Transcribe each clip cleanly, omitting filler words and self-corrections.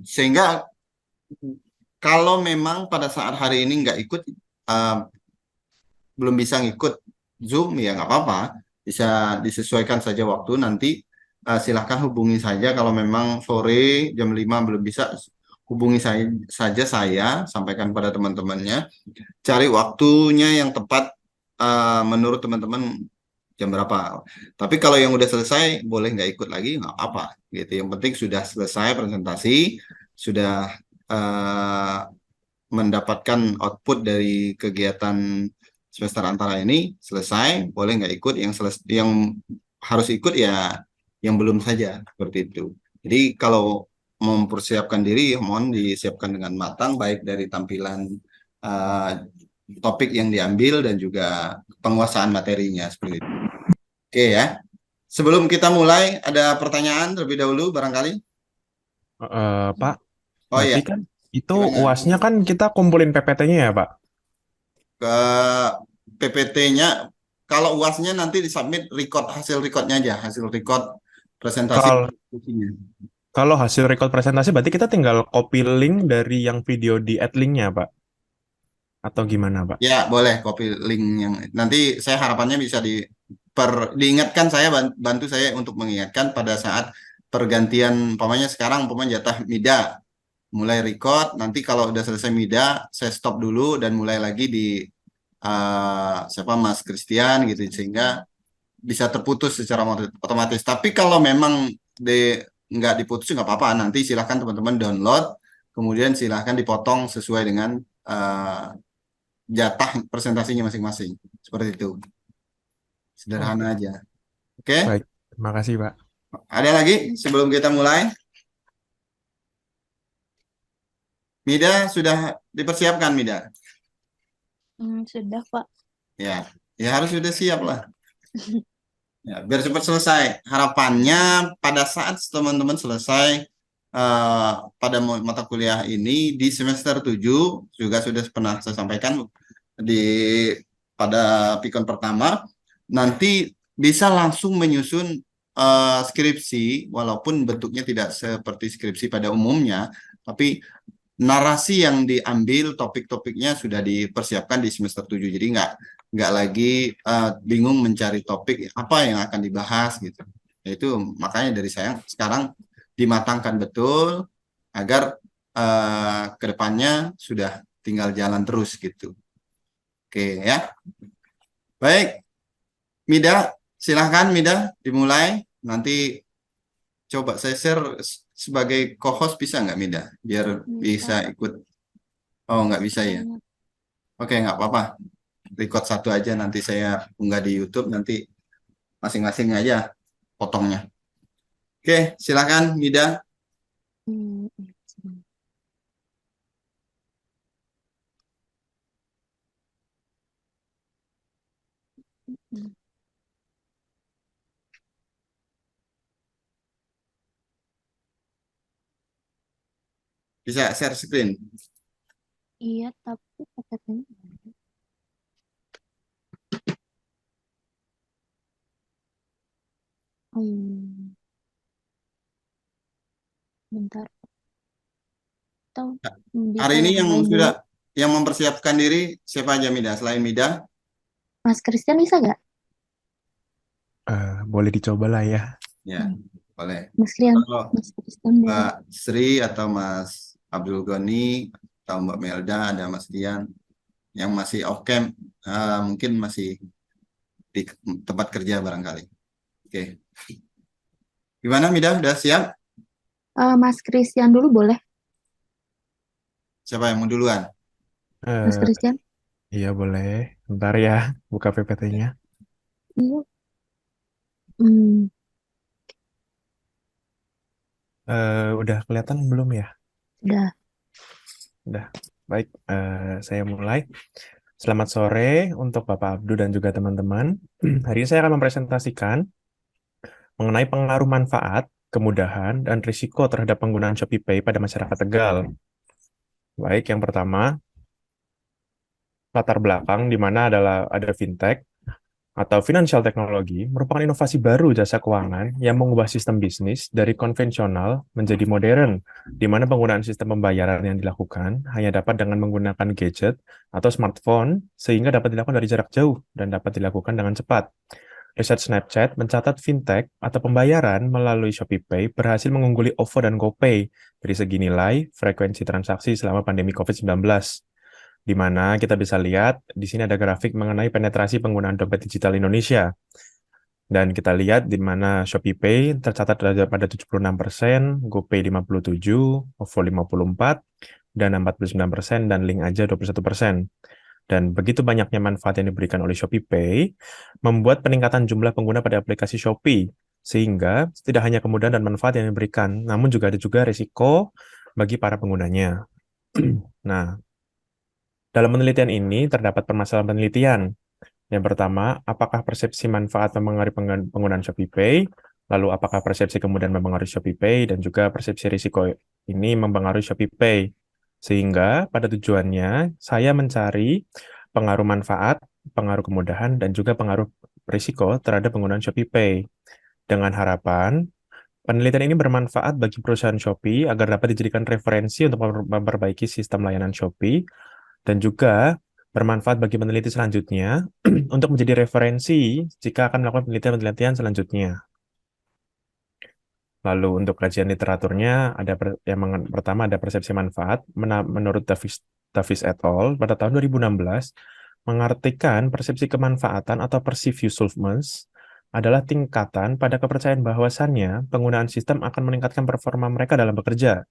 Sehingga kalau memang pada saat hari ini nggak ikut, eh, belum bisa ngikut Zoom, ya nggak apa-apa, bisa disesuaikan saja waktu nanti. Silahkan hubungi saja kalau memang sore jam 5 belum bisa, hubungi saya saja, saya sampaikan pada teman-temannya, cari waktunya yang tepat menurut teman-teman jam berapa. Tapi kalau yang udah selesai boleh nggak ikut lagi, nggak apa gitu. Yang penting sudah selesai presentasi, sudah eh, mendapatkan output dari kegiatan semester antara ini selesai, boleh nggak ikut. Yang harus ikut ya yang belum saja, seperti itu. Jadi kalau mempersiapkan diri, mohon disiapkan dengan matang, baik dari tampilan eh, topik yang diambil dan juga penguasaan materinya, seperti itu. Oke ya. Sebelum kita mulai, ada pertanyaan terlebih dahulu barangkali. Pak, Oh berarti iya, kan itu gimana? UASnya kan kita kumpulin PPT-nya ya, Pak? Ke PPT-nya, kalau UASnya nanti disubmit record, hasil recordnya aja, hasil record presentasi. Kalau kalau hasil record presentasi berarti kita tinggal copy link dari yang video di add link-nya, Pak? Atau gimana, Pak? Ya, boleh copy link yang nanti, saya harapannya bisa diingatkan, saya bantu saya untuk mengingatkan pada saat pergantian, umpamanya sekarang umpamanya jatah MIDA, mulai record, nanti kalau udah selesai MIDA saya stop dulu dan mulai lagi di siapa, Mas Christian gitu, sehingga bisa terputus secara otomatis. Tapi kalau memang nggak diputus nggak apa-apa, nanti silahkan teman-teman download, kemudian silahkan dipotong sesuai dengan uh, jatah presentasinya masing-masing. Seperti itu. Oke, Sederhana aja. Oke? baik. Terima kasih, Pak. Ada lagi sebelum kita mulai? Mida sudah dipersiapkan, Mida? Sudah, Pak. Ya, ya harus sudah siap lah. Ya, biar cepat selesai. Harapannya pada saat teman-teman selesai pada mata kuliah ini di semester 7, juga sudah pernah saya sampaikan di pada pikon pertama, nanti bisa langsung menyusun skripsi, walaupun bentuknya tidak seperti skripsi pada umumnya, tapi narasi yang diambil, topik-topiknya sudah dipersiapkan di semester 7. Jadi nggak lagi bingung mencari topik apa yang akan dibahas gitu. Itu makanya dari saya sekarang dimatangkan betul agar kedepannya sudah tinggal jalan terus gitu. Oke ya. Baik, Mida, silahkan Mida dimulai. Nanti coba saya share sebagai co-host, bisa nggak Mida? Biar bisa Bisa. ikut. Oh, nggak bisa ya. Banyak. Oke, nggak apa-apa. Record satu aja, nanti saya unggah di YouTube, nanti masing-masing aja potongnya. Oke, silakan Mida. Hmm, Bisa share screen. iya, tapi katanya hmm, bentar. Atau Hari bisa ini yang yang lain dulu. sudah yang mempersiapkan diri siapa aja Mida? Selain Mida, Mas Christian bisa nggak? Boleh dicoba lah ya. ya Hmm. boleh. Mas Christian, Kalau Mas Christian Mbak boleh. Sri atau Mas Abdul Ghani atau Mbak Melda, ada Mas Dian yang masih off cam, mungkin masih di tempat kerja barangkali. Oke, gimana Mida? Udah siap? Mas Christian dulu boleh. Siapa yang mau duluan? Mas Eh, Christian. iya boleh. Bentar ya, buka PPT-nya. Iya. Hmm, Udah kelihatan belum ya? udah. Udah. Baik, saya mulai. Selamat sore untuk Bapak Abdu dan juga teman-teman. Hari ini saya akan mempresentasikan mengenai pengaruh manfaat, kemudahan, dan risiko terhadap penggunaan Shopee Pay pada masyarakat Tegal. Baik, yang pertama, latar belakang di mana ada fintech. atau financial technology merupakan inovasi baru jasa keuangan yang mengubah sistem bisnis dari konvensional menjadi modern, di mana penggunaan sistem pembayaran yang dilakukan hanya dapat dengan menggunakan gadget atau smartphone, sehingga dapat dilakukan dari jarak jauh dan dapat dilakukan dengan cepat. Riset Snapchat mencatat fintech atau pembayaran melalui ShopeePay berhasil mengungguli OVO dan GoPay dari segi nilai, frekuensi transaksi selama pandemi COVID-19. Di mana kita bisa lihat di sini ada grafik mengenai penetrasi penggunaan dompet digital Indonesia. Dan kita lihat di mana ShopeePay tercatat ada pada 76%, GoPay 57%, OVO 54%, dan 49%, dan Link aja 21%. Dan begitu banyaknya manfaat yang diberikan oleh ShopeePay, membuat peningkatan jumlah pengguna pada aplikasi Shopee, sehingga tidak hanya kemudahan dan manfaat yang diberikan, namun juga ada risiko bagi para penggunanya. Nah, dalam penelitian ini terdapat permasalahan penelitian. Yang pertama, apakah persepsi manfaat mempengaruhi penggunaan ShopeePay? Lalu, apakah persepsi kemudian mempengaruhi ShopeePay? Dan juga persepsi risiko ini mempengaruhi ShopeePay. Sehingga pada tujuannya, saya mencari pengaruh manfaat, pengaruh kemudahan, dan juga pengaruh risiko terhadap penggunaan ShopeePay. Dengan harapan, penelitian ini bermanfaat bagi perusahaan Shopee agar dapat dijadikan referensi untuk memperbaiki sistem layanan Shopee, dan juga bermanfaat bagi peneliti selanjutnya untuk menjadi referensi jika akan melakukan penelitian-penelitian selanjutnya. Lalu untuk kajian literaturnya, ada pertama ada persepsi manfaat. Menurut Davis et al. Pada tahun 2016, mengartikan persepsi kemanfaatan atau perceived usefulness adalah tingkatan pada kepercayaan bahwasannya penggunaan sistem akan meningkatkan performa mereka dalam bekerja.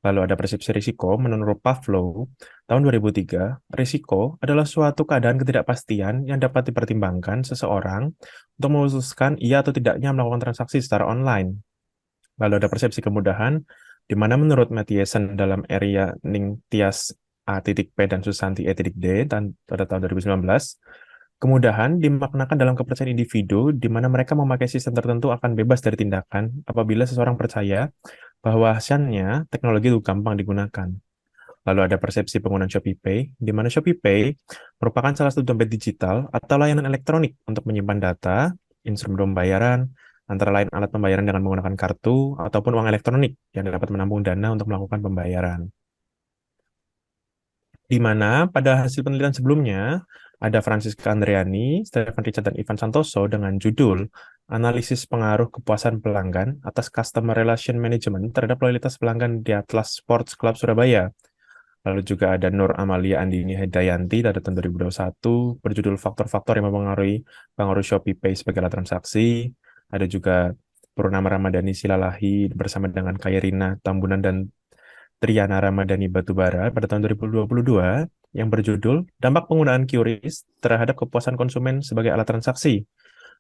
Lalu ada persepsi risiko. Menurut Pavlov, tahun 2003, risiko adalah suatu keadaan ketidakpastian yang dapat dipertimbangkan seseorang untuk memutuskan iya atau tidaknya melakukan transaksi secara online. Lalu ada persepsi kemudahan, di mana menurut Mathiesen dalam area Ningtyas A.P dan Susanti E.D pada tahun 2019, kemudahan dimaknakan dalam kepercayaan individu di mana mereka memakai sistem tertentu akan bebas dari tindakan apabila seseorang percaya bahwa hasilnya teknologi itu gampang digunakan. Lalu ada persepsi penggunaan ShopeePay, di mana ShopeePay merupakan salah satu dompet digital atau layanan elektronik untuk menyimpan data, instrumen pembayaran, antara lain alat pembayaran dengan menggunakan kartu ataupun uang elektronik yang dapat menampung dana untuk melakukan pembayaran. Di mana pada hasil penelitian sebelumnya, ada Francisca Andreani, Stephen Richard, dan Ivan Santoso dengan judul Analisis Pengaruh Kepuasan Pelanggan atas Customer Relation Management terhadap loyalitas pelanggan di Atlas Sports Club Surabaya. Lalu juga ada Nur Amalia Andini Hedayanti pada tahun 2021 berjudul Faktor-faktor yang mempengaruhi pengaruh ShopeePay sebagai alat transaksi. Ada juga Purnama Ramadhani Silalahi bersama dengan Kairina Tambunan dan Triana Ramadhani Batubara pada tahun 2022 yang berjudul Dampak Penggunaan QRIS Terhadap Kepuasan Konsumen sebagai Alat Transaksi.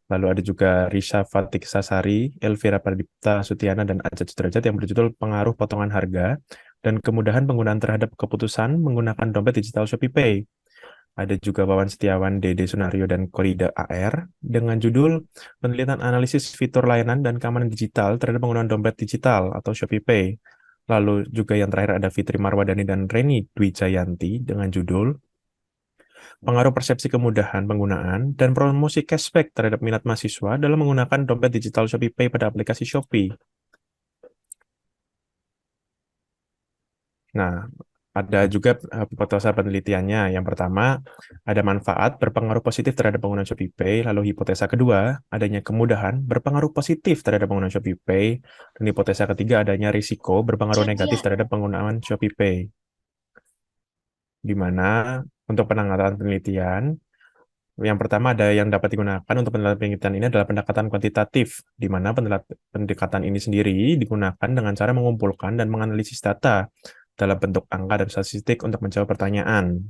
Lalu ada juga Risha Fatik Sasari, Elvira Pradipta Sutiana, dan Ajat Sudrajat yang berjudul Pengaruh Potongan Harga dan Kemudahan Penggunaan Terhadap Keputusan Menggunakan Dompet Digital ShopeePay. Ada juga Wawan Setiawan, Dede Sunario, dan Korida AR dengan judul Penelitian Analisis Fitur Layanan dan Keamanan Digital Terhadap Penggunaan Dompet Digital atau ShopeePay. Lalu juga yang terakhir ada Fitri Marwadani dan Reni Dwi Jayanti dengan judul Pengaruh Persepsi Kemudahan Penggunaan dan Promosi Cashback terhadap minat mahasiswa dalam menggunakan dompet digital ShopeePay pada aplikasi Shopee. Nah, ada juga hipotesa penelitiannya. Yang pertama, ada manfaat berpengaruh positif terhadap penggunaan ShopeePay. Lalu hipotesa kedua, adanya kemudahan berpengaruh positif terhadap penggunaan ShopeePay. Dan hipotesa ketiga, adanya risiko berpengaruh negatif terhadap penggunaan ShopeePay. Di mana untuk penanggalan penelitian, yang pertama ada yang dapat digunakan untuk penelitian ini adalah pendekatan kuantitatif, di mana pendekatan ini sendiri digunakan dengan cara mengumpulkan dan menganalisis data dalam bentuk angka dan statistik untuk menjawab pertanyaan.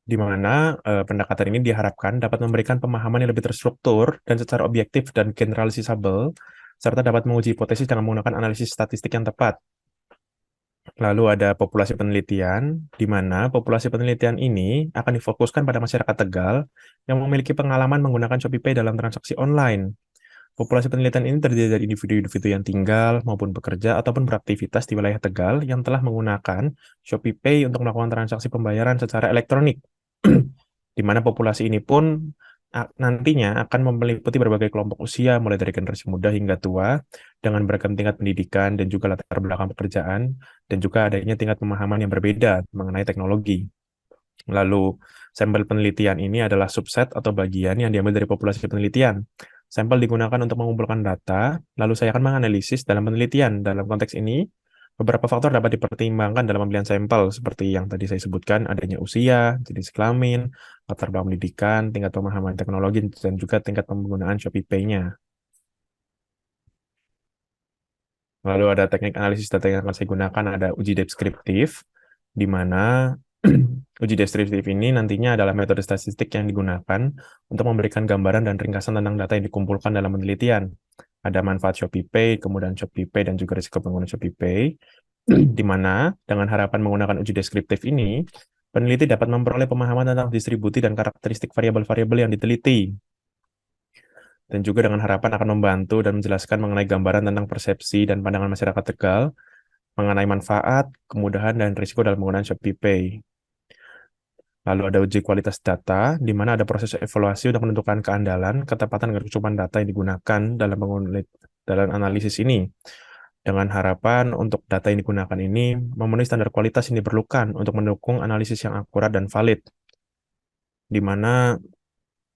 Di mana pendekatan ini diharapkan dapat memberikan pemahaman yang lebih terstruktur dan secara objektif dan generalisable, serta dapat menguji hipotesis dengan menggunakan analisis statistik yang tepat. Lalu ada populasi penelitian, di mana populasi penelitian ini akan difokuskan pada masyarakat Tegal yang memiliki pengalaman menggunakan ShopeePay dalam transaksi online. Populasi penelitian ini terdiri dari individu-individu yang tinggal maupun bekerja ataupun beraktivitas di wilayah Tegal yang telah menggunakan ShopeePay untuk melakukan transaksi pembayaran secara elektronik. di mana populasi ini pun nantinya akan meliputi berbagai kelompok usia, mulai dari generasi muda hingga tua, dengan beragam tingkat pendidikan dan juga latar belakang pekerjaan, dan juga adanya tingkat pemahaman yang berbeda mengenai teknologi. Lalu, sampel penelitian ini adalah subset atau bagian yang diambil dari populasi penelitian. Sampel digunakan untuk mengumpulkan data, lalu saya akan menganalisis dalam penelitian. Dalam konteks ini, beberapa faktor dapat dipertimbangkan dalam pemilihan sampel, seperti yang tadi saya sebutkan, adanya usia, jenis kelamin, latar belakang pendidikan, tingkat pemahaman teknologi, dan juga tingkat penggunaan Shopee Pay-nya. Lalu ada teknik analisis data yang akan saya gunakan, ada uji deskriptif, di mana uji deskriptif ini nantinya adalah metode statistik yang digunakan untuk memberikan gambaran dan ringkasan tentang data yang dikumpulkan dalam penelitian. Ada manfaat Shopee Pay, kemudian Shopee Pay, dan juga risiko pengguna Shopee Pay, di mana dengan harapan menggunakan uji deskriptif ini, peneliti dapat memperoleh pemahaman tentang distribusi dan karakteristik variabel-variabel yang diteliti, dan juga dengan harapan akan membantu dan menjelaskan mengenai gambaran tentang persepsi dan pandangan masyarakat Tegal mengenai manfaat, kemudahan, dan risiko dalam penggunaan Shopee Pay. Lalu ada uji kualitas data, di mana ada proses evaluasi untuk menentukan keandalan, ketepatan, dan kecukupan data yang digunakan dalam analisis ini. Dengan harapan untuk data yang digunakan ini memenuhi standar kualitas yang diperlukan untuk mendukung analisis yang akurat dan valid, di mana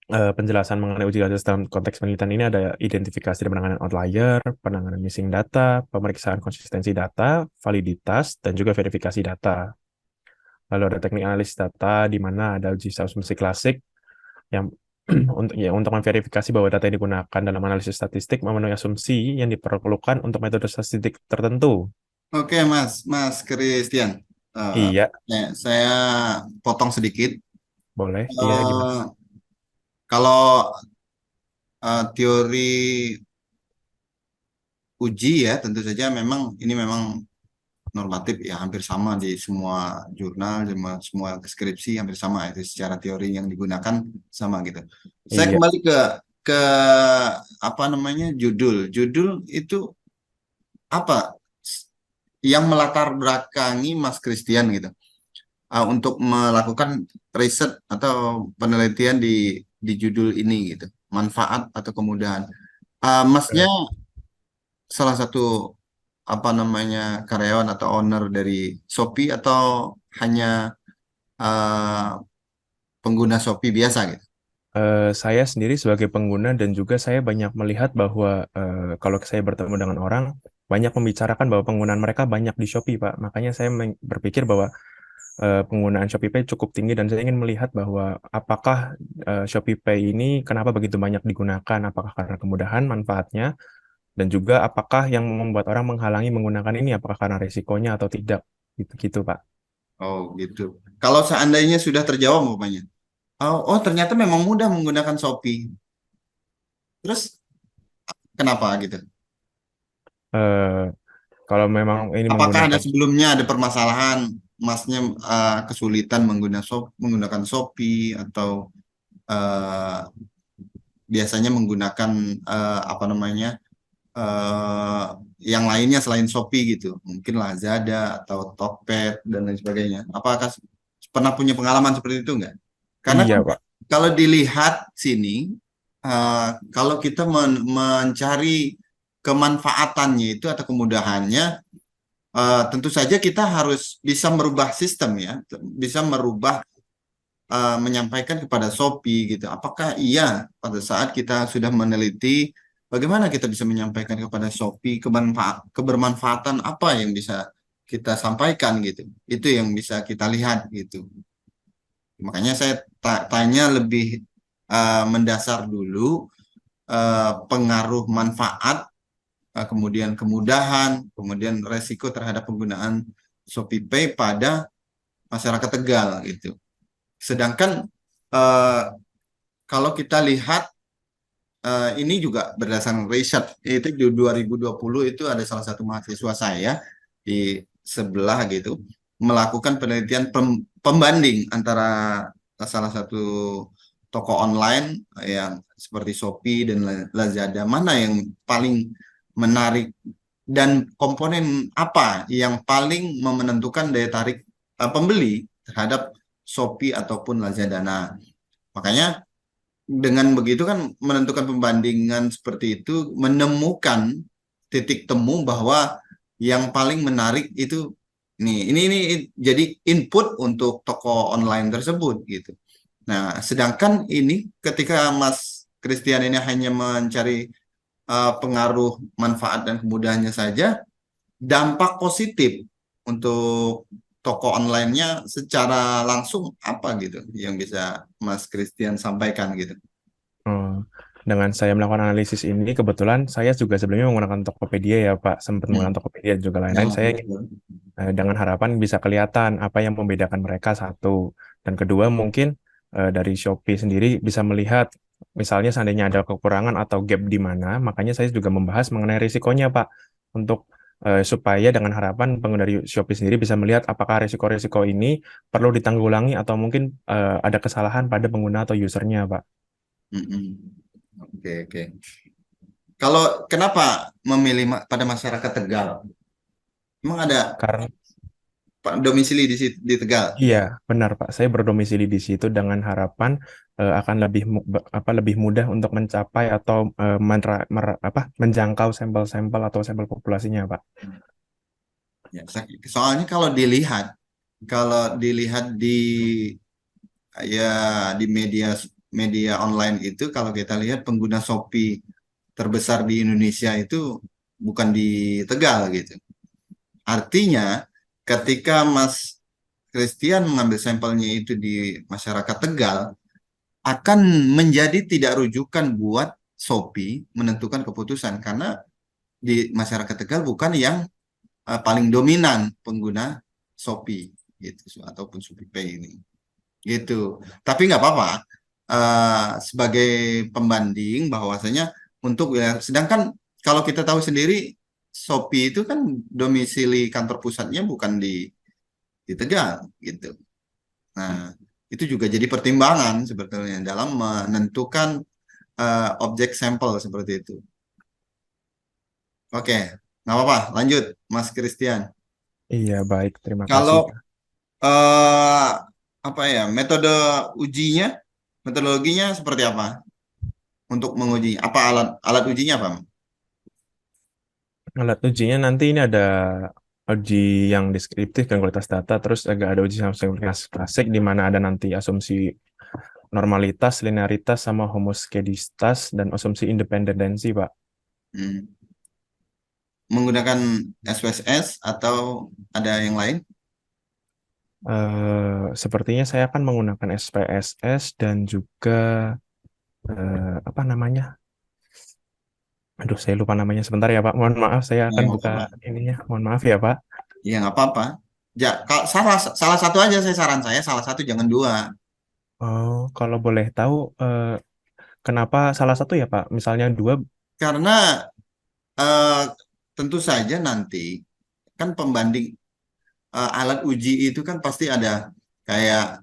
penjelasan mengenai uji kualitas dalam konteks penelitian ini ada identifikasi dan penanganan outlier, penanganan missing data, pemeriksaan konsistensi data, validitas, dan juga verifikasi data. Lalu ada teknik analisis data, di mana ada uji asumsi klasik yang untuk memverifikasi bahwa data yang digunakan dalam analisis statistik memenuhi asumsi yang diperlukan untuk metode statistik tertentu. Oke, Mas Christian. Iya, Saya potong sedikit. boleh. Iya, gimana? Kalau teori uji ya, tentu saja ini memang normatif ya, hampir sama di semua jurnal, semua skripsi hampir sama itu secara teori yang digunakan sama gitu. Saya Iya. kembali ke apa namanya judul. Judul itu apa yang melatar belakangi Mas Christian gitu untuk melakukan riset atau penelitian di judul ini gitu, manfaat atau kemudahan. Masnya Eh, salah satu apa namanya karyawan atau owner dari Shopee atau hanya uh, pengguna Shopee biasa gitu? saya sendiri sebagai pengguna dan juga saya banyak melihat bahwa kalau saya bertemu dengan orang, banyak membicarakan bahwa penggunaan mereka banyak di Shopee, Pak. Makanya saya berpikir bahwa penggunaan Shopee Pay cukup tinggi dan saya ingin melihat bahwa apakah Shopee Pay ini kenapa begitu banyak digunakan, apakah karena kemudahan manfaatnya, dan juga apakah yang membuat orang menghalangi menggunakan ini, apakah karena risikonya atau tidak, gitu, Pak. Oh gitu. Kalau seandainya sudah terjawab umpamanya, oh ternyata memang mudah menggunakan Shopee. Terus kenapa gitu? Eh, Kalau memang ini Apakah ada menggunakan sebelumnya ada permasalahan Masnya kesulitan menggunakan Shopee atau eh, biasanya menggunakan apa namanya eh, yang lainnya selain Shopee gitu, mungkin Lazada atau Tokped dan lain sebagainya. Apakah pernah punya pengalaman seperti itu enggak? Karena iya, kan Pak. kalau dilihat sini, kalau kita mencari kemanfaatannya itu atau kemudahannya, tentu saja kita harus bisa merubah sistem ya, bisa merubah menyampaikan kepada Shopee gitu. Apakah iya pada saat kita sudah meneliti bagaimana kita bisa menyampaikan kepada Shopee kebermanfaatan apa yang bisa kita sampaikan gitu. Itu yang bisa kita lihat gitu. Makanya saya tanya lebih mendasar dulu pengaruh manfaat, kemudian kemudahan, kemudian resiko terhadap penggunaan Shopee Pay pada masyarakat Tegal gitu. Sedangkan eh, kalau kita lihat ini juga berdasarkan riset itu di 2020 itu ada salah satu mahasiswa saya di sebelah gitu melakukan penelitian pembanding antara salah satu toko online yang seperti Shopee dan Lazada mana yang paling menarik dan komponen apa yang paling menentukan daya tarik pembeli terhadap Shopee ataupun Lazada. Nah, Makanya dengan begitu kan menentukan pembandingan seperti itu, menemukan titik temu bahwa yang paling menarik itu ini jadi input untuk toko online tersebut gitu. Nah, sedangkan ini ketika Mas Christian ini hanya mencari pengaruh manfaat dan kemudahannya saja, dampak positif untuk toko online-nya secara langsung apa gitu yang bisa Mas Christian sampaikan gitu. Oh, dengan saya melakukan analisis ini, kebetulan saya juga sebelumnya menggunakan Tokopedia ya Pak, sempat Hmm. menggunakan Tokopedia dan juga lain-lain. Nah, Saya betul. dengan harapan bisa kelihatan apa yang membedakan mereka satu. Dan kedua mungkin dari Shopee sendiri bisa melihat misalnya seandainya ada kekurangan atau gap di mana, makanya saya juga membahas mengenai risikonya Pak, untuk supaya dengan harapan pengguna dari Shopee sendiri bisa melihat apakah risiko-risiko ini perlu ditanggulangi atau mungkin ada kesalahan pada pengguna atau usernya Pak. Mm-mm. Oke, oke. Kalau kenapa memilih pada masyarakat Tegal? Emang ada Karena domisili di Tegal? iya, benar Pak. Saya berdomisili di situ dengan harapan akan lebih mudah untuk mencapai atau menjangkau sampel-sampel atau sampel populasinya, Pak. Ya, soalnya kalau dilihat ya di media media online itu, kalau kita lihat pengguna Shopee terbesar di Indonesia itu bukan di Tegal gitu. Artinya ketika Mas Christian mengambil sampelnya itu di masyarakat Tegal, akan menjadi tidak rujukan buat Shopee menentukan keputusan karena di masyarakat Tegal bukan yang paling dominan pengguna Shopee gitu ataupun ShopeePay ini gitu. Tapi nggak apa-apa, sebagai pembanding bahwasanya untuk wilayah, sedangkan kalau kita tahu sendiri Shopee itu kan domisili kantor pusatnya bukan di Tegal gitu. Nah, itu juga jadi pertimbangan sebetulnya dalam menentukan objek sampel seperti itu. Oke, nggak apa-apa, lanjut Mas Christian. Iya, baik. Terima kasih, Kalau Pak. eh, apa ya, ujinya, metodologinya seperti apa untuk menguji? Apa alat alat ujinya apa? Alat ujinya nanti ini ada uji yang deskriptif dan kualitas data, terus agak ada uji kualitas klasik di mana ada nanti asumsi normalitas, linearitas, sama homoskedistas, dan asumsi independensi, Pak. Hmm. Menggunakan SPSS atau ada yang lain? Sepertinya saya akan menggunakan SPSS dan juga apa namanya? Aduh, saya lupa namanya. Sebentar ya, Pak. Mohon maaf, saya Ya, akan nggak buka apa-apa. ininya. Mohon maaf ya, Pak. Ya, nggak apa-apa. Ya, kalau salah satu aja saran saya, salah satu jangan dua. Oh, kalau boleh tahu, kenapa salah satu ya, Pak? Misalnya dua. Karena eh, tentu saja nanti kan pembanding alat uji itu kan pasti ada kayak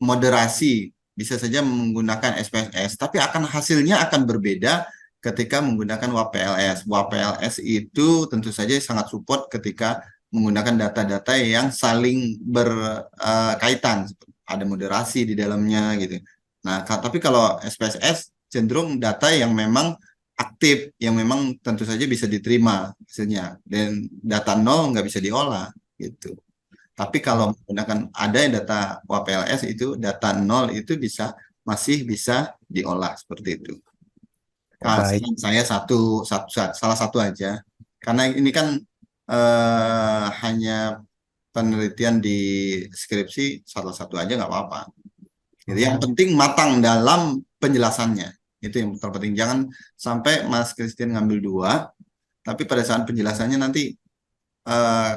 moderasi, bisa saja menggunakan SPSS, tapi hasilnya akan berbeda ketika menggunakan WPLS. WPLS itu tentu saja sangat support ketika menggunakan data-data yang saling berkaitan, ada moderasi di dalamnya gitu. Nah, tapi kalau SPSS cenderung data yang memang aktif, yang memang tentu saja bisa diterima hasilnya, dan data nol nggak bisa diolah gitu. Tapi kalau Oh, menggunakan ada yang data WPLS itu data nol itu masih bisa diolah seperti itu. oh, baik. Saya salah satu aja. Karena ini kan hanya penelitian di skripsi, salah satu aja nggak apa-apa. Gitu. Yang Oh, penting matang dalam penjelasannya. Itu yang terpenting. Jangan sampai Mas Christian ngambil dua, tapi pada saat penjelasannya nanti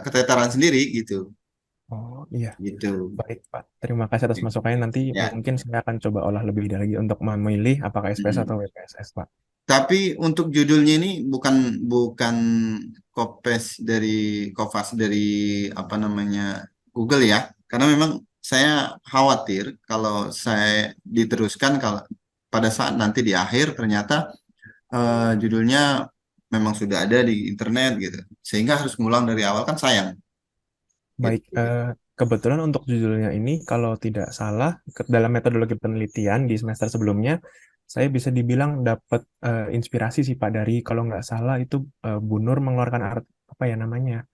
keteteran sendiri gitu. oh, iya. Gitu. Baik, Pak. Terima kasih atas masukannya. Nanti Ya. mungkin saya akan coba olah lebih lagi untuk memilih apakah SPS atau Mm. WPSS, Pak. Tapi untuk judulnya ini bukan bukan dari Kofas dari apa namanya Google ya, karena memang saya khawatir kalau saya diteruskan kalau pada saat nanti di akhir ternyata judulnya memang sudah ada di internet gitu, sehingga harus ngulang dari awal kan sayang Baik, gitu. kebetulan untuk judulnya ini, kalau tidak salah, dalam metodologi penelitian di semester sebelumnya, saya bisa dibilang dapat inspirasi sih Pak dari, kalau nggak salah itu Bu Nur mengeluarkan apa ya namanya,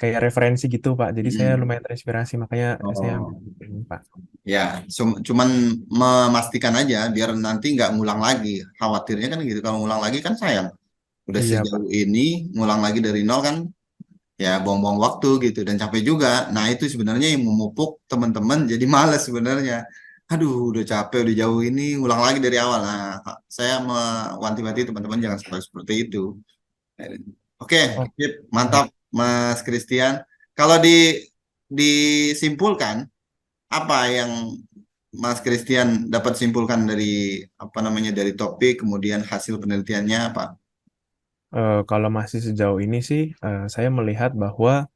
kayak referensi gitu Pak. Jadi saya Mm-mm. lumayan terinspirasi, makanya saya ambil Oh, ini Pak. ya, cuman memastikan aja biar nanti nggak ngulang lagi. Khawatirnya kan gitu, kalau ngulang lagi kan sayang. Udah Iya Pak. sejauh ini, ngulang lagi dari nol kan, ya buang-buang waktu gitu dan capek juga. Nah itu sebenarnya yang memupuk teman-teman jadi males sebenarnya. Aduh, udah capek, udah jauh ini, ngulang lagi dari awal. Nah, saya mewanti-wanti teman-teman jangan sampai seperti itu. Oke, Oh, sip, mantap, baik. Mas Christian. Kalau disimpulkan, apa yang Mas Christian dapat simpulkan dari apa namanya dari topik, kemudian hasil penelitiannya apa? Kalau masih sejauh ini sih, saya melihat bahwa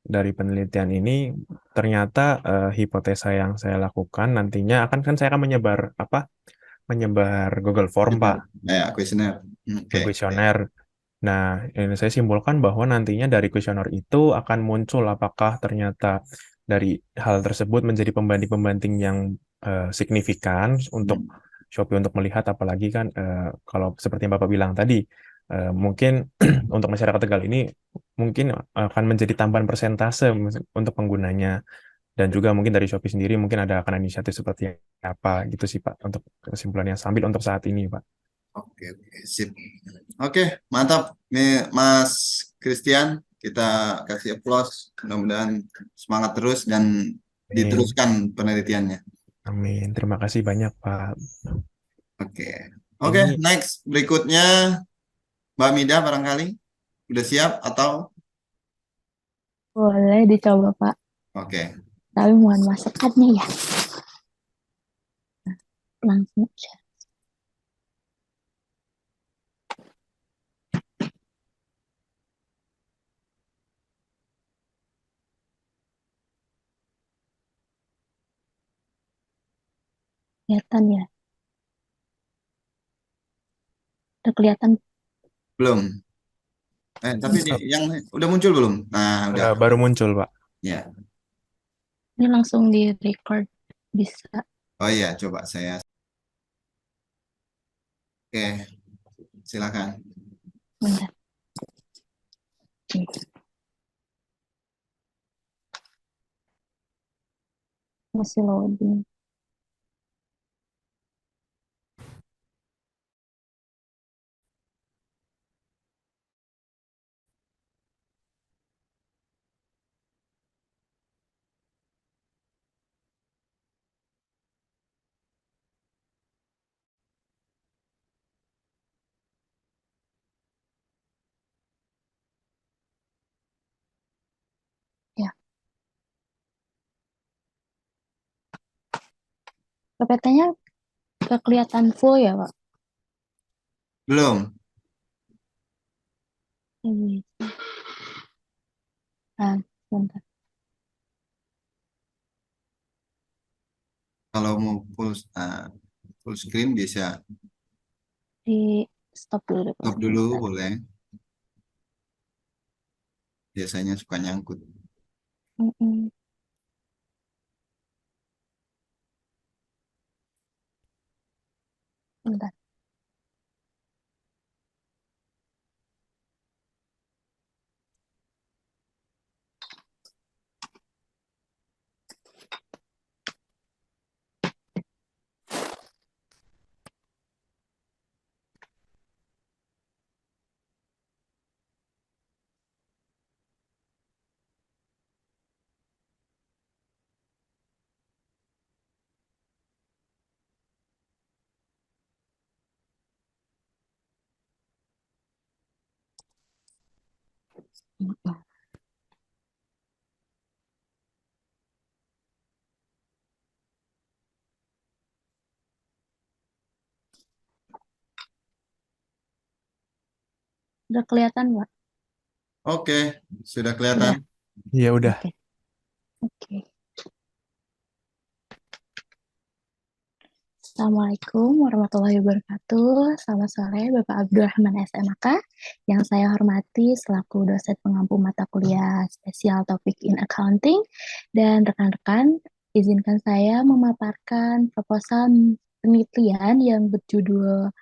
dari penelitian ini ternyata hipotesa yang saya lakukan nantinya kan saya akan menyebar apa? Menyebar Google Form Pak, Ya, kuesioner. ke Oke. kuesioner. Nah, ini saya simpulkan bahwa nantinya dari kuesioner itu akan muncul apakah ternyata dari hal tersebut menjadi pembanding-pembanding yang signifikan untuk Hmm. Shopee untuk melihat, apalagi kan kalau seperti yang Bapak bilang tadi, mungkin untuk masyarakat Tegal ini mungkin akan menjadi tambahan persentase untuk penggunanya, dan juga mungkin dari Shopee sendiri mungkin akan inisiatif seperti apa gitu sih Pak, untuk kesimpulannya sambil untuk saat ini Pak. Oke, oke, sip. Oke, mantap. Nih, Mas Christian, kita kasih applause. Mudah-mudahan semangat terus dan Amin. diteruskan penelitiannya. Amin. Terima kasih banyak Pak. Oke. Oke, Ini next. Berikutnya, Mbak Mida barangkali. Udah siap atau? Boleh dicoba, Pak. Oke. Tapi mohon masakannya ya. Langsung aja. Kelihatan ya. Udah kelihatan. Belum. Tapi Ini yang udah muncul belum? Nah, udah. baru muncul Pak. Ya. ini langsung di record. Bisa. Oh iya, coba saya. Oke, silakan. Bentar. Masih loading. Ya. PPT-nya gak kelihatan full ya, Pak? Belum. Ini. Ah, bentar. Kalau mau full screen bisa Di stop dulu deh, Pak. stop dulu, Bentar. boleh. Biasanya suka nyangkut. Mm-mm. Bentar. Mm-mm. Udah kelihatan, Pak? Oke, sudah kelihatan. Udah. Iya udah. Oke. Oke. Assalamualaikum warahmatullahi wabarakatuh. Selamat sore Bapak Abdurrahman SMK yang saya hormati selaku dosen pengampu mata kuliah spesial topik in accounting, dan rekan-rekan, izinkan saya memaparkan proposal penelitian yang berjudul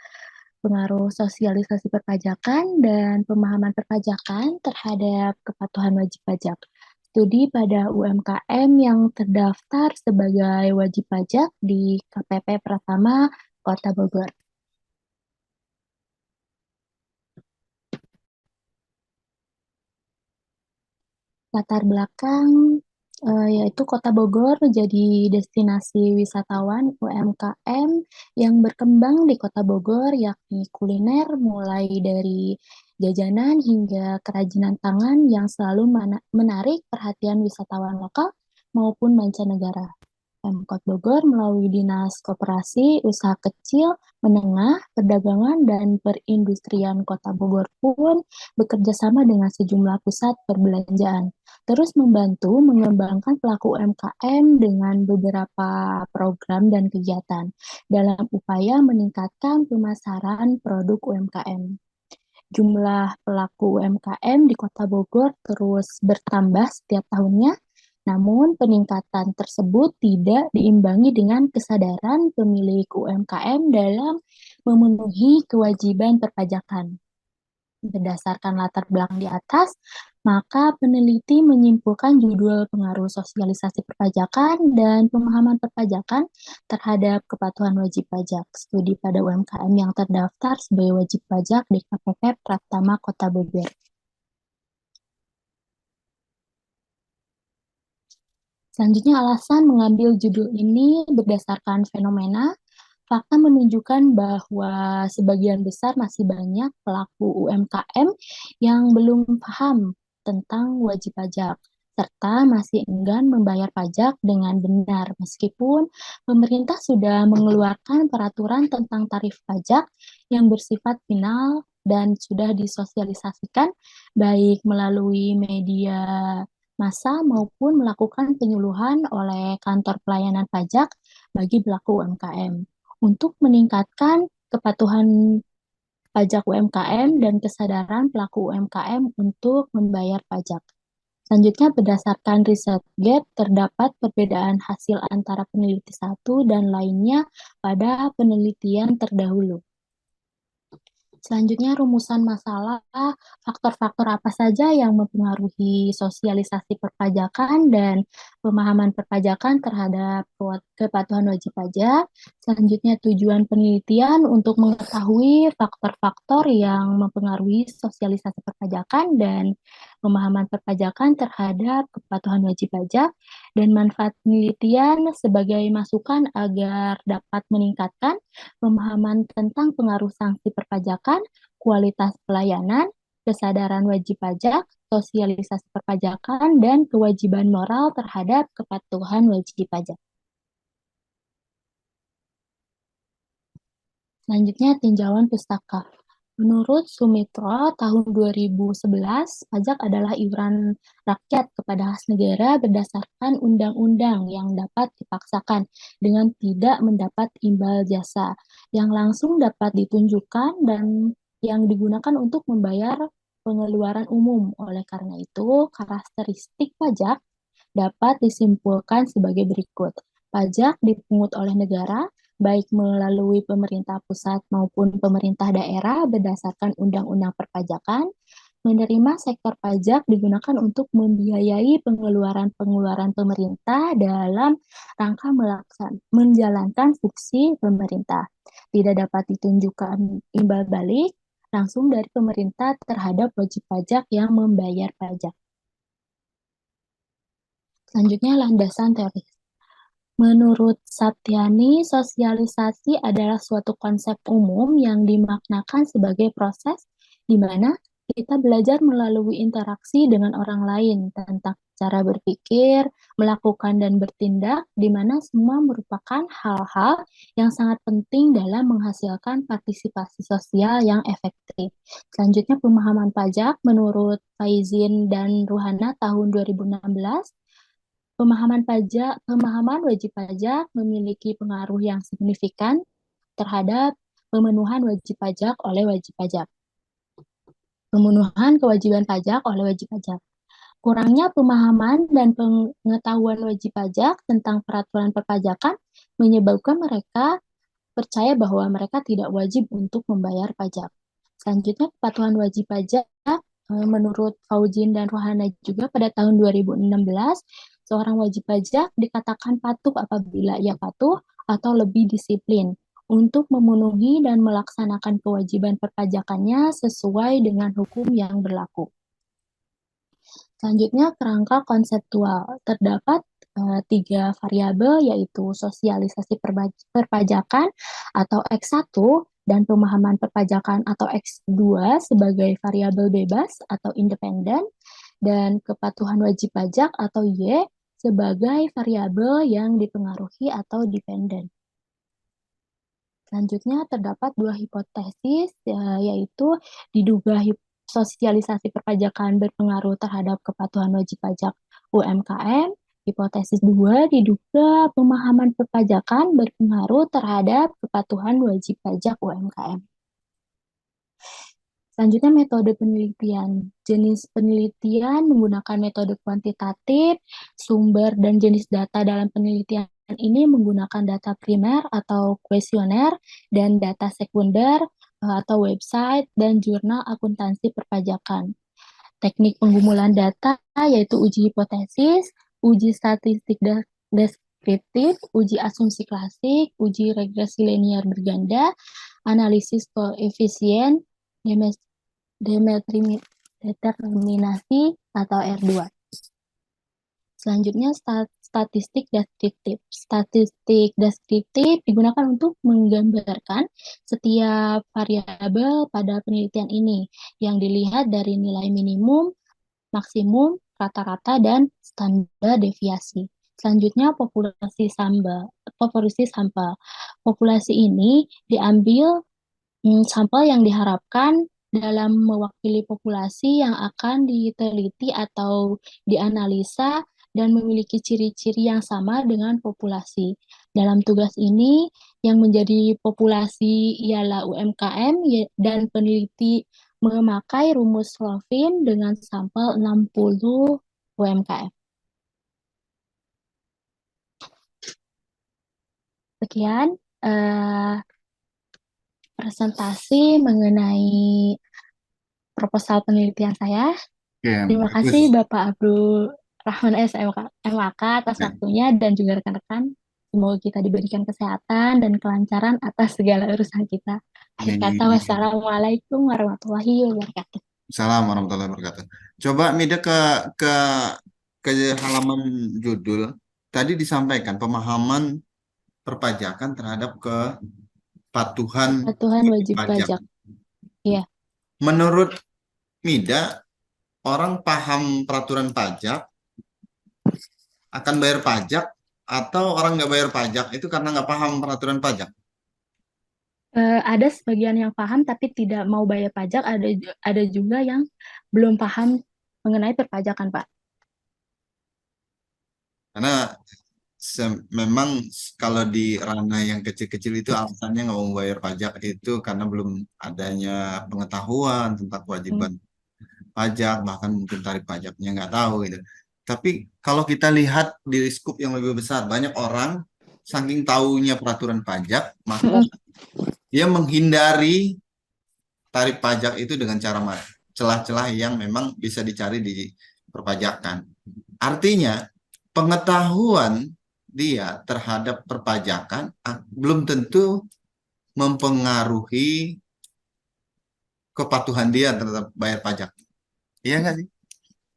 pengaruh sosialisasi perpajakan dan pemahaman perpajakan terhadap kepatuhan wajib pajak. Studi pada UMKM yang terdaftar sebagai wajib pajak di KPP Pratama, Kota Bogor. Latar belakang yaitu Kota Bogor menjadi destinasi wisatawan UMKM yang berkembang di Kota Bogor, yakni kuliner mulai dari jajanan hingga kerajinan tangan yang selalu menarik perhatian wisatawan lokal maupun mancanegara. Pemkot Bogor melalui Dinas Koperasi, Usaha Kecil, Menengah, Perdagangan, dan Perindustrian Kota Bogor pun bekerja sama dengan sejumlah pusat perbelanjaan, terus membantu mengembangkan pelaku UMKM dengan beberapa program dan kegiatan dalam upaya meningkatkan pemasaran produk UMKM. Jumlah pelaku UMKM di Kota Bogor terus bertambah setiap tahunnya, namun peningkatan tersebut tidak diimbangi dengan kesadaran pemilik UMKM dalam memenuhi kewajiban perpajakan. Berdasarkan latar belakang di atas, maka peneliti menyimpulkan judul pengaruh sosialisasi perpajakan dan pemahaman perpajakan terhadap kepatuhan wajib pajak. Studi pada UMKM yang terdaftar sebagai wajib pajak di KPP Pratama Kota Bogor. Selanjutnya, alasan mengambil judul ini berdasarkan fenomena. Fakta menunjukkan bahwa sebagian besar masih banyak pelaku UMKM yang belum paham tentang wajib pajak, serta masih enggan membayar pajak dengan benar, meskipun pemerintah sudah mengeluarkan peraturan tentang tarif pajak yang bersifat final dan sudah disosialisasikan baik melalui media massa maupun melakukan penyuluhan oleh kantor pelayanan pajak bagi pelaku UMKM untuk meningkatkan kepatuhan pajak UMKM dan kesadaran pelaku UMKM untuk membayar pajak. Selanjutnya, berdasarkan riset Gate, terdapat perbedaan hasil antara peneliti satu dan lainnya pada penelitian terdahulu. Selanjutnya, rumusan masalah, faktor-faktor apa saja yang mempengaruhi sosialisasi perpajakan dan pemahaman perpajakan terhadap kepatuhan wajib pajak. Selanjutnya, tujuan penelitian untuk mengetahui faktor-faktor yang mempengaruhi sosialisasi perpajakan dan pemahaman perpajakan terhadap kepatuhan wajib pajak, dan manfaat penelitian sebagai masukan agar dapat meningkatkan pemahaman tentang pengaruh sanksi perpajakan, kualitas pelayanan, kesadaran wajib pajak, sosialisasi perpajakan, dan kewajiban moral terhadap kepatuhan wajib pajak. Selanjutnya, tinjauan pustaka. Menurut Sumitro, tahun 2011, pajak adalah iuran rakyat kepada kas negara berdasarkan undang-undang yang dapat dipaksakan dengan tidak mendapat imbal jasa, yang langsung dapat ditunjukkan dan yang digunakan untuk membayar pengeluaran umum. Oleh karena itu, karakteristik pajak dapat disimpulkan sebagai berikut. Pajak dipungut oleh negara, baik melalui pemerintah pusat maupun pemerintah daerah berdasarkan undang-undang perpajakan. Menerima sektor pajak digunakan untuk membiayai pengeluaran-pengeluaran pemerintah dalam rangka menjalankan fungsi pemerintah. Tidak dapat ditunjukkan imbal balik langsung dari pemerintah terhadap wajib pajak yang membayar pajak. Selanjutnya, landasan teoris. Menurut Satyani, sosialisasi adalah suatu konsep umum yang dimaknakan sebagai proses di mana kita belajar melalui interaksi dengan orang lain tentang cara berpikir, melakukan, dan bertindak, di mana semua merupakan hal-hal yang sangat penting dalam menghasilkan partisipasi sosial yang efektif. Selanjutnya, pemahaman pajak menurut Faizin dan Ruhana tahun 2016. Pemahaman wajib pajak memiliki pengaruh yang signifikan terhadap pemenuhan wajib pajak oleh wajib pajak. Pemenuhan kewajiban pajak oleh wajib pajak. Kurangnya pemahaman dan pengetahuan wajib pajak tentang peraturan perpajakan menyebabkan mereka percaya bahwa mereka tidak wajib untuk membayar pajak. Selanjutnya, kepatuhan wajib pajak menurut Fauzin dan Rohana juga pada tahun 2016, seorang wajib pajak dikatakan patuh apabila ia patuh atau lebih disiplin untuk memenuhi dan melaksanakan kewajiban perpajakannya sesuai dengan hukum yang berlaku. Selanjutnya, kerangka konseptual. Terdapat tiga variabel, yaitu sosialisasi perpajakan atau X1 dan pemahaman perpajakan atau X2 sebagai variabel bebas atau independen, dan kepatuhan wajib pajak atau Y sebagai variabel yang dipengaruhi atau dependen. Selanjutnya, terdapat dua hipotesis, yaitu diduga sosialisasi perpajakan berpengaruh terhadap kepatuhan wajib pajak UMKM. Hipotesis 2, diduga pemahaman perpajakan berpengaruh terhadap kepatuhan wajib pajak UMKM. Selanjutnya, metode penelitian. Jenis penelitian menggunakan metode kuantitatif, sumber dan jenis data dalam penelitian ini menggunakan data primer atau kuesioner dan data sekunder atau website dan jurnal akuntansi perpajakan. Teknik penggumulan data yaitu uji hipotesis, uji statistik deskriptif, uji asumsi klasik, uji regresi linear berganda, analisis koefisien, determinasi atau R2. Selanjutnya, statistik deskriptif. Statistik deskriptif digunakan untuk menggambarkan setiap variabel pada penelitian ini yang dilihat dari nilai minimum, maksimum, rata-rata, dan standar deviasi. Selanjutnya, populasi sampel. Populasi ini diambil sampel yang diharapkan dalam mewakili populasi yang akan diteliti atau dianalisa dan memiliki ciri-ciri yang sama dengan populasi. Dalam tugas ini, yang menjadi populasi ialah UMKM dan peneliti memakai rumus Slovin dengan sampel 60 UMKM. Sekian presentasi mengenai proposal penelitian saya. Oke, Terima bagus. kasih Bapak Abdul Rahman MAK atas Ya. waktunya dan juga rekan-rekan. Semoga kita diberikan kesehatan dan kelancaran atas segala urusan kita. Akhir kata, Amin. wassalamualaikum warahmatullahi wabarakatuh. Assalamualaikum warahmatullahi wabarakatuh. Coba Mida ke halaman judul. Tadi disampaikan pemahaman perpajakan terhadap kepatuhan Patuhan wajib pajak. pajak. Iya. Menurut Mida, orang paham peraturan pajak akan bayar pajak atau orang nggak bayar pajak itu karena nggak paham peraturan pajak. Ada sebagian yang paham tapi tidak mau bayar pajak, ada juga yang belum paham mengenai perpajakan, Pak. Karena memang kalau di ranah yang kecil-kecil itu alasannya nggak mau bayar pajak itu karena belum adanya pengetahuan tentang kewajiban pajak, bahkan mungkin tarif pajaknya nggak tahu gitu. Tapi kalau kita lihat di skup yang lebih besar, banyak orang saking tahunya peraturan pajak, maka dia menghindari tarif pajak itu dengan cara celah-celah yang memang bisa dicari di perpajakan. Artinya, pengetahuan dia terhadap perpajakan belum tentu mempengaruhi kepatuhan dia terhadap bayar pajak. Iya nggak sih?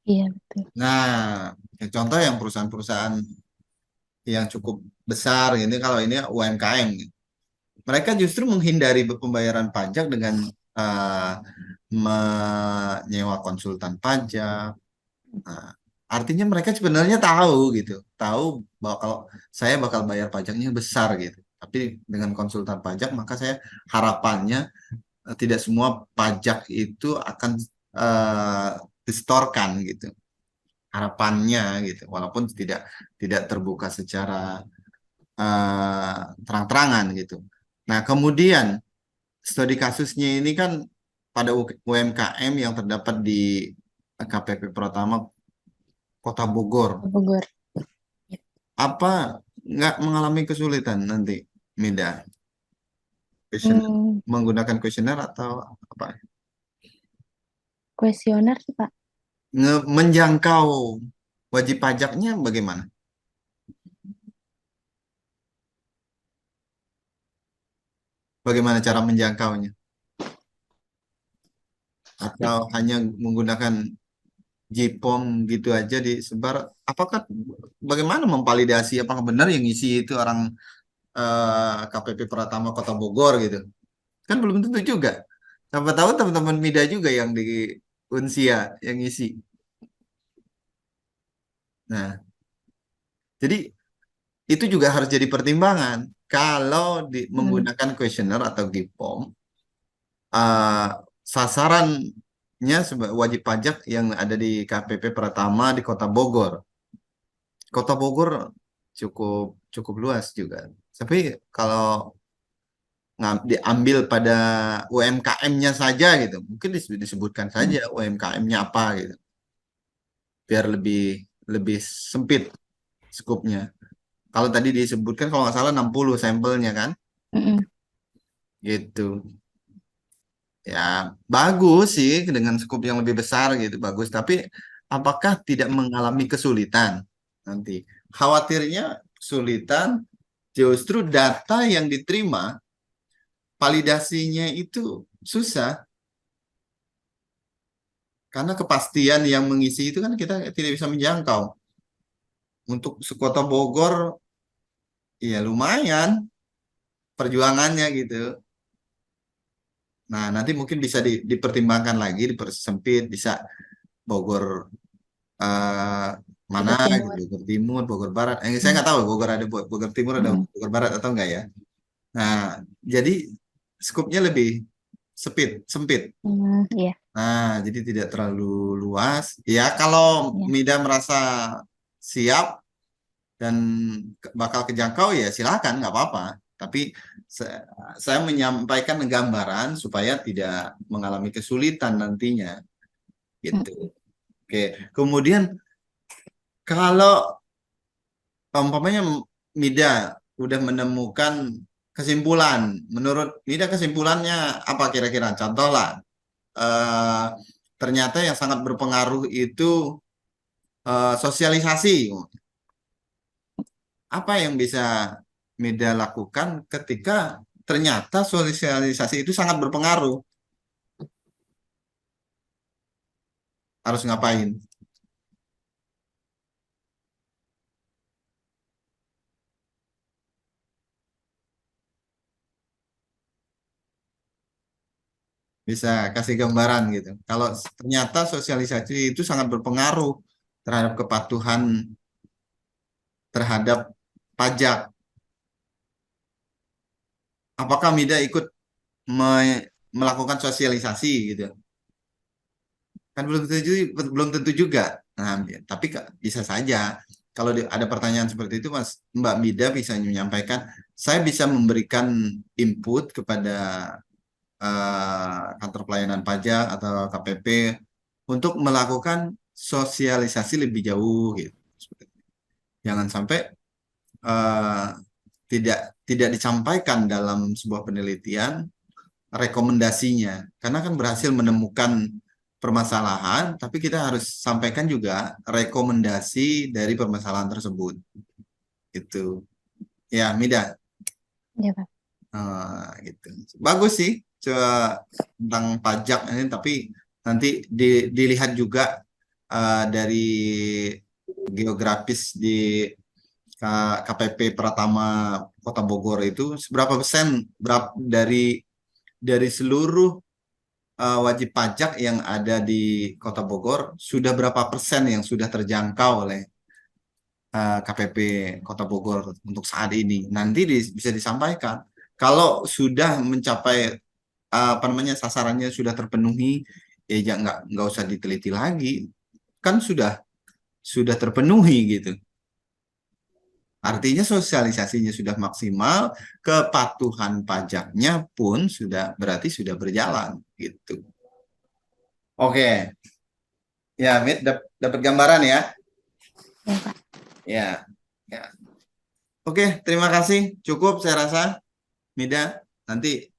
Iya, betul. Nah, contoh yang perusahaan-perusahaan yang cukup besar ini, kalau ini UMKM, mereka justru menghindari pembayaran pajak dengan menyewa konsultan pajak. Nah, artinya mereka sebenarnya tahu gitu, tahu bahwa kalau saya bakal bayar pajaknya besar gitu. Tapi dengan konsultan pajak maka saya harapannya tidak semua pajak itu akan distorkan gitu. harapannya gitu, walaupun tidak terbuka secara terang-terangan gitu. Nah, kemudian studi kasusnya ini kan pada UMKM yang terdapat di KPP Pratama Kota Bogor. Bogor. Apa nggak mengalami kesulitan nanti, Mida? Kuesioner, Hmm, menggunakan kuesioner atau apa? kuesioner sih, Pak. Menjangkau wajib pajaknya bagaimana? Bagaimana cara menjangkaunya? Atau hanya menggunakan JPOM gitu aja disebar? Apakah bagaimana memvalidasi apakah benar yang isi itu orang KPP Pratama Kota Bogor gitu? Kan belum tentu juga. Siapa tahu teman-teman Mida juga yang di Unsia yang isi. Nah, jadi itu juga harus jadi pertimbangan. Kalau menggunakan kuesioner atau GIPOM, eh, sasarannya wajib pajak yang ada di KPP Pratama di Kota Bogor. Kota Bogor cukup cukup luas juga. Tapi kalau diambil pada UMKM-nya saja gitu, mungkin disebutkan saja UMKM-nya apa gitu, biar lebih lebih sempit skupnya. Kalau tadi disebutkan kalau nggak salah 60 sampelnya kan, Mm-mm. gitu. Ya, bagus sih dengan skop yang lebih besar gitu, bagus. Tapi apakah tidak mengalami kesulitan nanti? Khawatirnya kesulitan justru data yang diterima, validasinya itu susah. Karena kepastian yang mengisi itu kan kita tidak bisa menjangkau. Untuk sekota Bogor, ya lumayan perjuangannya gitu. Nah, nanti mungkin bisa dipertimbangkan lagi, dipersempit, bisa Bogor eh, mana Bogor gitu, Timur. Bogor Timur, Bogor Barat. Saya nggak tahu Bogor ada Bogor Timur ada Mm-mm. Bogor Barat atau enggak ya. Nah, jadi skupnya lebih sempit. Iya, Nah, jadi tidak terlalu luas. Ya, kalau iya. Mida merasa siap dan bakal kejangkau ya silakan, nggak apa-apa. Tapi saya menyampaikan gambaran supaya tidak mengalami kesulitan nantinya, gitu. Mm. Oke, kemudian kalau umpamanya Mida udah menemukan kesimpulan, menurut Mida kesimpulannya apa kira-kira? Contoh lah, eh, ternyata yang sangat berpengaruh itu sosialisasi. Apa yang bisa Mida lakukan ketika ternyata sosialisasi itu sangat berpengaruh? Harus ngapain? Bisa kasih gambaran gitu. Kalau ternyata sosialisasi itu sangat berpengaruh terhadap kepatuhan terhadap pajak. Apakah Mida ikut melakukan sosialisasi gitu? Kan belum tentu juga. Nah, tapi bisa saja kalau ada pertanyaan seperti itu, Mas, Mbak Mida bisa menyampaikan, saya bisa memberikan input kepada kantor pelayanan pajak atau KPP untuk melakukan sosialisasi lebih jauh gitu. Jangan sampai eh, tidak tidak disampaikan dalam sebuah penelitian rekomendasinya, karena kan berhasil menemukan permasalahan, tapi kita harus sampaikan juga rekomendasi dari permasalahan tersebut. Itu ya, Mida. Iya, Pak. Gitu. Bagus sih coba tentang pajak ini, tapi nanti dilihat juga dari geografis di KPP Pratama Kota Bogor itu seberapa persen dari seluruh wajib pajak yang ada di Kota Bogor, sudah berapa persen yang sudah terjangkau oleh KPP Kota Bogor untuk saat ini. Nanti bisa disampaikan. Kalau sudah mencapai apa namanya sasarannya sudah terpenuhi, ya nggak usah diteliti lagi. Kan sudah sudah terpenuhi gitu. Artinya sosialisasinya sudah maksimal, kepatuhan pajaknya pun sudah berarti sudah berjalan gitu. Oke, ya Mit dapat gambaran ya. Ya, Pak. Ya, ya. Oke, terima kasih. Cukup saya rasa, Mida. Nanti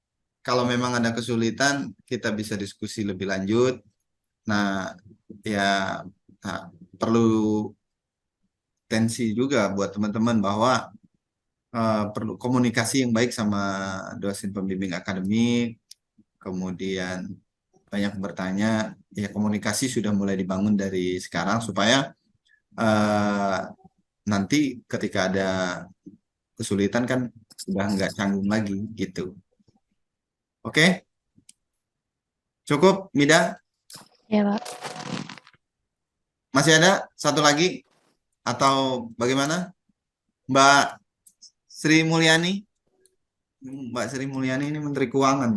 kalau memang ada kesulitan, kita bisa diskusi lebih lanjut. Nah, ya, nah, perlu tensi juga buat teman-teman bahwa perlu komunikasi yang baik sama dosen pembimbing akademik, kemudian banyak bertanya, ya komunikasi sudah mulai dibangun dari sekarang supaya eh, nanti ketika ada kesulitan kan sudah nggak canggung lagi gitu. Oke, cukup Mida. Ya, Pak. Masih ada satu lagi atau bagaimana? Mbak Sri Mulyani? Mbak Sri Mulyani ini Menteri Keuangan.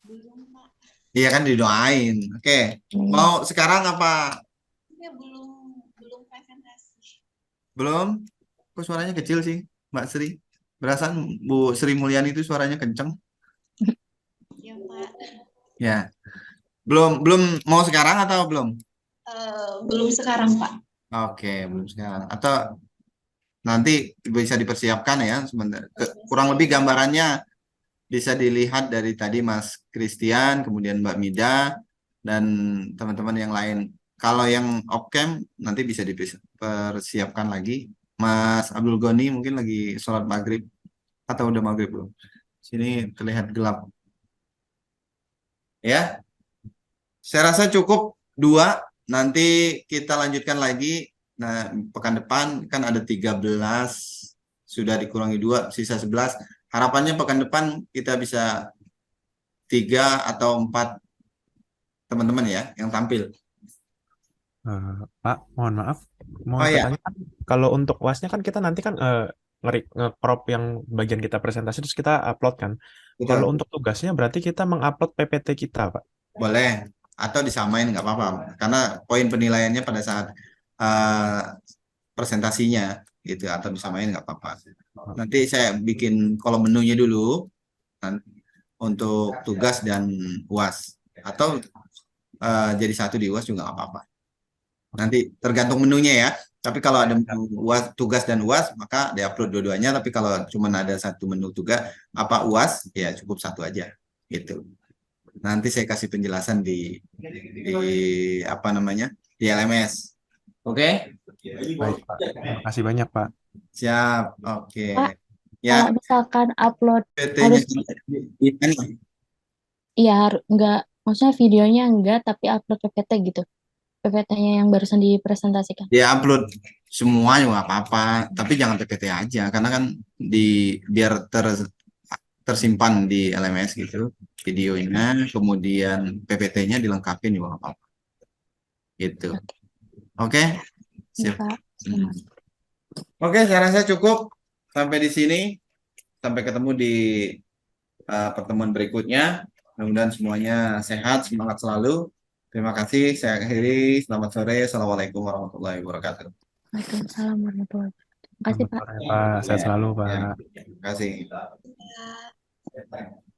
Belum, Pak. Iya kan didoain. Oke, mau sekarang apa? Ya, belum presentasi. Belum? Kok suaranya kecil sih, Mbak Sri? Berasan Bu Sri Mulyani itu suaranya kenceng? Ya, Pak. Ya, belum belum mau sekarang atau belum? Belum sekarang, Pak. Oke, belum sekarang. Atau nanti bisa dipersiapkan ya sebentar. Kurang lebih gambarannya bisa dilihat dari tadi Mas Christian, kemudian Mbak Mida, dan teman-teman yang lain. Kalau yang off-cam nanti bisa dipersiapkan lagi. Mas Abdul Goni mungkin lagi sholat maghrib atau udah maghrib belum? Sini terlihat gelap. Ya, saya rasa cukup dua. Nanti kita lanjutkan lagi. Nah, pekan depan kan ada 13, sudah dikurangi dua, sisa 11. Harapannya pekan depan kita bisa 3 atau 4 teman-teman ya yang tampil. Pak, mohon maaf, mau Oh ya, bertanya kan, kalau untuk UASnya kan kita nanti kan nge-crop yang bagian kita presentasi terus kita upload kan. Kalau betul. untuk tugasnya berarti kita mengupload PPT kita, Pak. Boleh. Atau disamain nggak apa-apa. Karena poin penilaiannya pada saat eh, presentasinya gitu. Atau disamain nggak apa-apa. Nanti saya bikin kolom menunya dulu untuk tugas dan UAS. Atau jadi satu di UAS juga nggak apa-apa. Nanti tergantung menunya ya. Tapi kalau ada menu UAS, tugas dan UAS, maka diupload dua-duanya. Tapi kalau cuma ada satu menu tugas, apa UAS, ya cukup satu aja. Gitu. Nanti saya kasih penjelasan di apa namanya di LMS. Oke? Baik, Pak. Terima kasih banyak, Pak. Siap. Oke. Pak, Ya, kalau misalkan upload PT-nya harus, ini. ya enggak, maksudnya videonya enggak, tapi upload PPT gitu. PPT-nya yang barusan dipresentasikan. Ya upload semua juga nggak apa-apa, tapi jangan PPT aja karena kan biar tersimpan di LMS gitu videonya, kemudian PPT-nya dilengkapi juga nggak apa-apa. Gitu. Oke? Ya, Siap. Pak. Hmm. Oke, saya rasa cukup sampai di sini. Sampai ketemu di pertemuan berikutnya. Mudah-mudahan semuanya sehat, semangat selalu. Terima kasih. Saya akhiri. Selamat sore. Assalamualaikum warahmatullahi wabarakatuh. Waalaikumsalam warahmatullahi wabarakatuh. Terima kasih, Selamat Pak. sore, Pak. Sehat selalu, Ya, Pak. terima kasih. Ya.